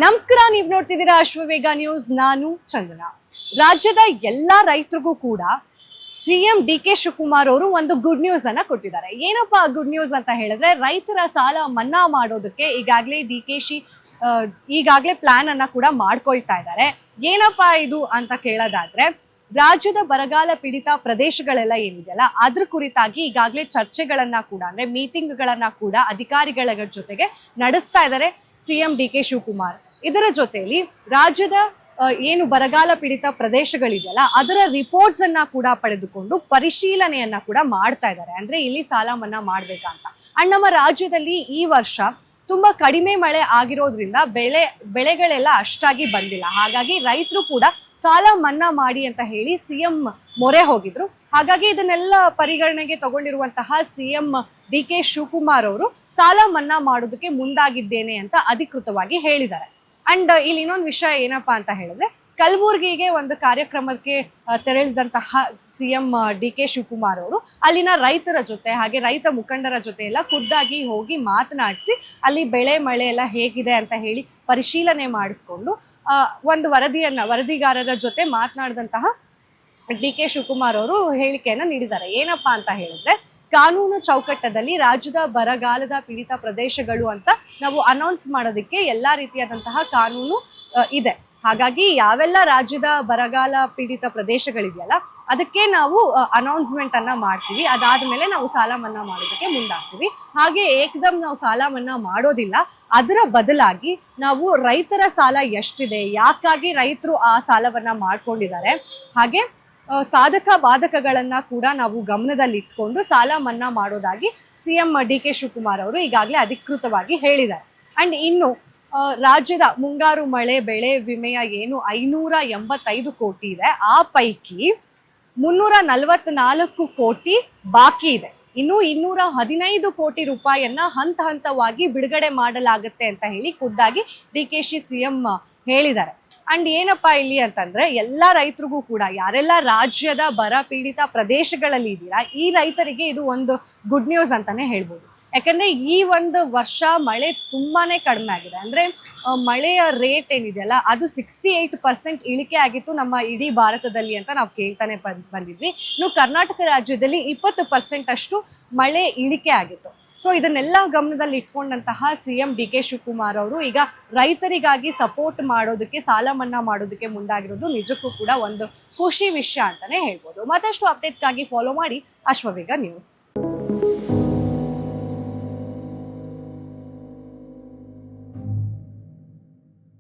ನಮಸ್ಕಾರ, ನೀವು ನೋಡ್ತಿದ್ದೀರಾ ಅಶ್ವವೇಗ ನ್ಯೂಸ್. ನಾನು ಚಂದನಾ. ರಾಜ್ಯದ ಎಲ್ಲಾ ರೈತರಿಗೂ ಕೂಡ ಸಿಎಂ ಡಿ.ಕೆ. ಶಿವಕುಮಾರ್ ಅವರು ಒಂದು ಗುಡ್ ನ್ಯೂಸ್ ಅನ್ನ ಕೊಟ್ಟಿದ್ದಾರೆ. ಏನಪ್ಪಾ ಗುಡ್ ನ್ಯೂಸ್ ಅಂತ ಹೇಳಿದ್ರೆ, ರೈತರ ಸಾಲ ಮನ್ನಾ ಮಾಡೋದಕ್ಕೆ ಈಗಾಗಲೇ ಡಿ.ಕೆ.ಶಿ ಈಗಾಗಲೇ ಪ್ಲಾನ್ ಅನ್ನ ಕೂಡ ಮಾಡ್ಕೊಳ್ತಾ ಇದ್ದಾರೆ. ಏನಪ್ಪಾ ಇದು ಅಂತ ಕೇಳೋದಾದ್ರೆ, ರಾಜ್ಯದ ಬರಗಾಲ ಪೀಡಿತ ಪ್ರದೇಶಗಳೆಲ್ಲ ಏನಿದೆಯಲ್ಲ ಅದ್ರ ಕುರಿತಾಗಿ ಈಗಾಗಲೇ ಚರ್ಚೆಗಳನ್ನ ಕೂಡ ಅಂದ್ರೆ ಮೀಟಿಂಗ್ಗಳನ್ನ ಕೂಡ ಅಧಿಕಾರಿಗಳ ಜೊತೆಗೆ ನಡೆಸ್ತಾ ಇದ್ದಾರೆ ಸಿಎಂ ಡಿ.ಕೆ. ಶಿವಕುಮಾರ್. ಇದರ ಜೊತೆಯಲ್ಲಿ ರಾಜ್ಯದ ಏನು ಬರಗಾಲ ಪೀಡಿತ ಪ್ರದೇಶಗಳಿದೆಯಲ್ಲ ಅದರ ರಿಪೋರ್ಟ್ಸ್ ಅನ್ನ ಕೂಡ ಪಡೆದುಕೊಂಡು ಪರಿಶೀಲನೆಯನ್ನ ಕೂಡ ಮಾಡ್ತಾ ಇದ್ದಾರೆ. ಅಂದ್ರೆ ಇಲ್ಲಿ ಸಾಲ ಮನ್ನಾ ಮಾಡ್ಬೇಕಂತ. ಅಂಡ್ ನಮ್ಮ ರಾಜ್ಯದಲ್ಲಿ ಈ ವರ್ಷ ತುಂಬಾ ಕಡಿಮೆ ಮಳೆ ಆಗಿರೋದ್ರಿಂದ ಬೆಳೆಗಳೆಲ್ಲ ಅಷ್ಟಾಗಿ ಬಂದಿಲ್ಲ. ಹಾಗಾಗಿ ರೈತರು ಕೂಡ ಸಾಲ ಮನ್ನಾ ಮಾಡಿ ಅಂತ ಹೇಳಿ ಸಿಎಂ ಮೊರೆ ಹೋಗಿದ್ರು. ಹಾಗಾಗಿ ಇದನ್ನೆಲ್ಲ ಪರಿಗಣನೆಗೆ ತಗೊಂಡಿರುವಂತಹ ಸಿಎಂ ಡಿ.ಕೆ. ಶಿವಕುಮಾರ್ ಅವರು ಸಾಲ ಮನ್ನಾ ಮಾಡೋದಕ್ಕೆ ಮುಂದಾಗಿದ್ದೇನೆ ಅಂತ ಅಧಿಕೃತವಾಗಿ ಹೇಳಿದ್ದಾರೆ. ಅಂಡ್ ಇಲ್ಲಿ ಇನ್ನೊಂದು ವಿಷಯ ಏನಪ್ಪಾ ಅಂತ ಹೇಳಿದ್ರೆ, ಕಲಬುರಗಿಗೆ ಒಂದು ಕಾರ್ಯಕ್ರಮಕ್ಕೆ ತೆರಳಿದಂತಹ ಸಿಎಂ ಡಿ.ಕೆ. ಶಿವಕುಮಾರ್ ಅವರು ಅಲ್ಲಿನ ರೈತರ ಜೊತೆ ಹಾಗೆ ರೈತ ಮುಖಂಡರ ಜೊತೆ ಎಲ್ಲ ಖುದ್ದಾಗಿ ಹೋಗಿ ಮಾತನಾಡಿಸಿ ಅಲ್ಲಿ ಬೆಳೆ ಮಳೆ ಎಲ್ಲ ಹೇಗಿದೆ ಅಂತ ಹೇಳಿ ಪರಿಶೀಲನೆ ಮಾಡಿಸ್ಕೊಂಡು ಒಂದು ವರದಿಗಾರರ ಜೊತೆ ಮಾತನಾಡಿದಂತಹ ಡಿ.ಕೆ. ಶಿವಕುಮಾರ್ ಅವರು ಹೇಳಿಕೆಯನ್ನ ನೀಡಿದ್ದಾರೆ. ಏನಪ್ಪಾ ಅಂತ ಹೇಳಿದ್ರೆ, ಕಾನೂನು ಚೌಕಟ್ಟದಲ್ಲಿ ರಾಜ್ಯದ ಬರಗಾಲದ ಪೀಡಿತ ಪ್ರದೇಶಗಳು ಅಂತ ನಾವು ಅನೌನ್ಸ್ ಮಾಡೋದಕ್ಕೆ ಎಲ್ಲಾ ರೀತಿಯಾದಂತಹ ಕಾನೂನು ಇದೆ. ಹಾಗಾಗಿ ಯಾವೆಲ್ಲ ರಾಜ್ಯದ ಬರಗಾಲ ಪೀಡಿತ ಪ್ರದೇಶಗಳಿದೆಯಲ್ಲ ಅದಕ್ಕೆ ನಾವು ಅನೌನ್ಸ್ಮೆಂಟ್ ಅನ್ನ ಮಾಡ್ತೀವಿ. ಅದಾದ್ಮೇಲೆ ನಾವು ಸಾಲ ಮನ್ನಾ ಮಾಡೋದಕ್ಕೆ ಮುಂದಾಗ್ತೀವಿ. ಹಾಗೆ ಏಕದಮ್ ನಾವು ಸಾಲ ಮನ್ನಾ ಮಾಡೋದಿಲ್ಲ. ಅದರ ಬದಲಾಗಿ ನಾವು ರೈತರ ಸಾಲ ಎಷ್ಟಿದೆ, ಯಾಕಾಗಿ ರೈತರು ಆ ಸಾಲವನ್ನ ಮಾಡ್ಕೊಂಡಿದ್ದಾರೆ, ಹಾಗೆ ಸಾಧಕ ಬಾಧಕಗಳನ್ನ ಕೂಡ ನಾವು ಗಮನದಲ್ಲಿ ಇಟ್ಕೊಂಡು ಸಾಲ ಮನ್ನಾ ಮಾಡೋದಾಗಿ ಸಿಎಂ ಡಿ.ಕೆ. ಶಿವಕುಮಾರ್ ಅವರು ಈಗಾಗಲೇ ಅಧಿಕೃತವಾಗಿ ಹೇಳಿದ್ದಾರೆ. ಅಂಡ್ ಇನ್ನು ರಾಜ್ಯದ ಮುಂಗಾರು ಮಳೆ ಬೆಳೆ ವಿಮೆಯ ಏನು 585 ಕೋಟಿ ಇದೆ, ಆ ಪೈಕಿ 344 ಕೋಟಿ ಬಾಕಿ ಇದೆ. ಇನ್ನು 215 ಕೋಟಿ ರೂಪಾಯಿಯನ್ನ ಹಂತ ಹಂತವಾಗಿ ಬಿಡುಗಡೆ ಮಾಡಲಾಗುತ್ತೆ ಅಂತ ಹೇಳಿ ಖುದ್ದಾಗಿ ಡಿ.ಕೆ.ಶಿ ಸಿಎಂ ಹೇಳಿದ್ದಾರೆ. ಅಂಡ್ ಏನಪ್ಪಾ ಇಲ್ಲಿ ಅಂತಂದ್ರೆ, ಎಲ್ಲಾ ರೈತರಿಗೂ ಕೂಡ ಯಾರೆಲ್ಲ ರಾಜ್ಯದ ಬರ ಪೀಡಿತ ಪ್ರದೇಶಗಳಲ್ಲಿ ಇದ್ದೀರಾ, ಈ ರೈತರಿಗೆ ಇದು ಒಂದು ಗುಡ್ ನ್ಯೂಸ್ ಅಂತಾನೆ ಹೇಳ್ಬೋದು. ಯಾಕಂದ್ರೆ ಈ ಒಂದು ವರ್ಷ ಮಳೆ ತುಂಬಾನೇ ಕಡಿಮೆ ಆಗಿದೆ. ಅಂದ್ರೆ ಮಳೆಯ ರೇಟ್ ಏನಿದೆಯಲ್ಲ ಅದು 68% ಇಳಿಕೆ ಆಗಿತ್ತು ನಮ್ಮ ಇಡೀ ಭಾರತದಲ್ಲಿ ಅಂತ ನಾವು ಕೇಳ್ತಾನೆ ಬಂದಿದ್ವಿ. ಇನ್ನು ಕರ್ನಾಟಕ ರಾಜ್ಯದಲ್ಲಿ 20% ಅಷ್ಟು ಮಳೆ ಇಳಿಕೆ ಆಗಿತ್ತು. ಸೊ ಇದನ್ನೆಲ್ಲ ಗಮನದಲ್ಲಿ ಇಟ್ಕೊಂಡಂತಹ ಸಿಎಂ ಡಿ.ಕೆ. ಶಿವಕುಮಾರ್ ಅವರು ಈಗ ರೈತರಿಗಾಗಿ ಸಪೋರ್ಟ್ ಮಾಡೋದಕ್ಕೆ ಸಾಲ ಮನ್ನಾ ಮಾಡೋದಕ್ಕೆ ಮುಂದಾಗಿರೋದು ನಿಜಕ್ಕೂ ಕೂಡ ಒಂದು ಖುಷಿ ವಿಷಯ ಅಂತಾನೆ ಹೇಳ್ಬೋದು. ಮತ್ತಷ್ಟು ಅಪ್ಡೇಟ್ಸ್ಗಾಗಿ ಫಾಲೋ ಮಾಡಿ ಅಶ್ವವೇಗ ನ್ಯೂಸ್.